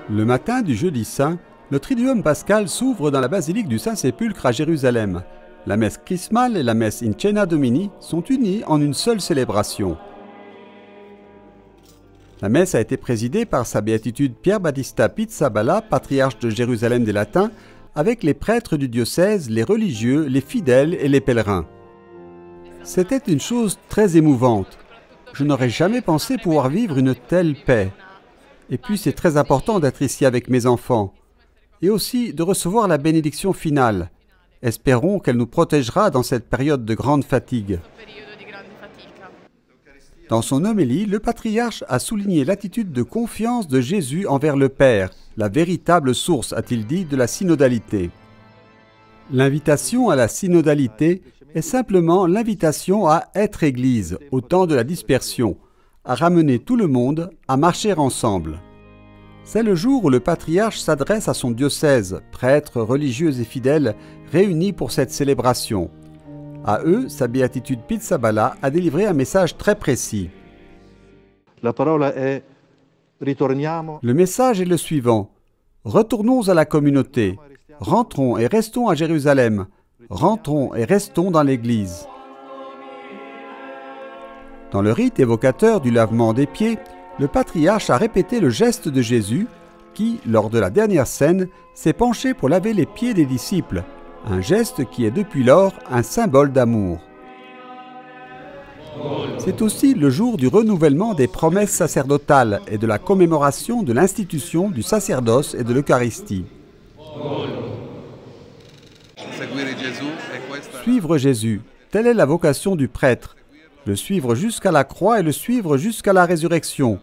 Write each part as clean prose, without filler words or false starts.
Le matin du jeudi saint, le Triduum pascal s'ouvre dans la basilique du Saint-Sépulcre à Jérusalem. La messe chrismale et la messe in Cena Domini sont unies en une seule célébration. La messe a été présidée par sa béatitude Pier Battista Pizzaballa, patriarche de Jérusalem des Latins, avec les prêtres du diocèse, les religieux, les fidèles et les pèlerins. C'était une chose très émouvante. Je n'aurais jamais pensé pouvoir vivre une telle paix. Et puis c'est très important d'être ici avec mes enfants. Et aussi de recevoir la bénédiction finale. Espérons qu'elle nous protégera dans cette période de grande fatigue. Dans son homélie, le patriarche a souligné l'attitude de confiance de Jésus envers le Père, la véritable source, a-t-il dit, de la synodalité. L'invitation à la synodalité est simplement l'invitation à être Église au temps de la dispersion, à ramener tout le monde, à marcher ensemble. C'est le jour où le patriarche s'adresse à son diocèse, prêtres, religieux et fidèles réunis pour cette célébration. À eux, sa béatitude Pizzaballa a délivré un message très précis. Le message est le suivant. Retournons à la communauté. Rentrons et restons à Jérusalem. Rentrons et restons dans l'Église. Dans le rite évocateur du lavement des pieds, le patriarche a répété le geste de Jésus qui, lors de la dernière scène, s'est penché pour laver les pieds des disciples, un geste qui est depuis lors un symbole d'amour. C'est aussi le jour du renouvellement des promesses sacerdotales et de la commémoration de l'institution du sacerdoce et de l'Eucharistie. Suivre Jésus, telle est la vocation du prêtre, le suivre jusqu'à la croix et le suivre jusqu'à la résurrection.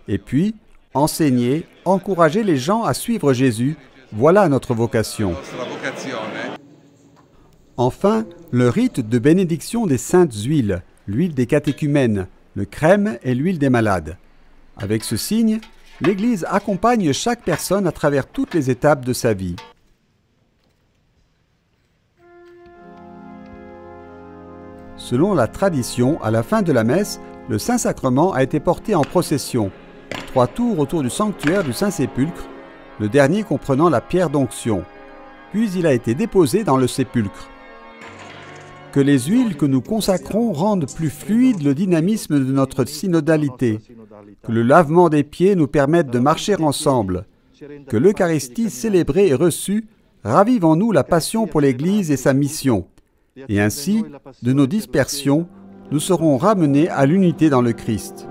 Et puis, enseigner, encourager les gens à suivre Jésus, voilà notre vocation. Enfin, le rite de bénédiction des saintes huiles, l'huile des catéchumènes, le crème et l'huile des malades. Avec ce signe, l'Église accompagne chaque personne à travers toutes les étapes de sa vie. Selon la tradition, à la fin de la messe, le Saint-Sacrement a été porté en procession, 3 tours autour du sanctuaire du Saint-Sépulcre, le dernier comprenant la pierre d'onction. Puis il a été déposé dans le sépulcre. Que les huiles que nous consacrons rendent plus fluide le dynamisme de notre synodalité, que le lavement des pieds nous permette de marcher ensemble, que l'Eucharistie célébrée et reçue ravive en nous la passion pour l'Église et sa mission. Et ainsi, de nos dispersions, nous serons ramenés à l'unité dans le Christ.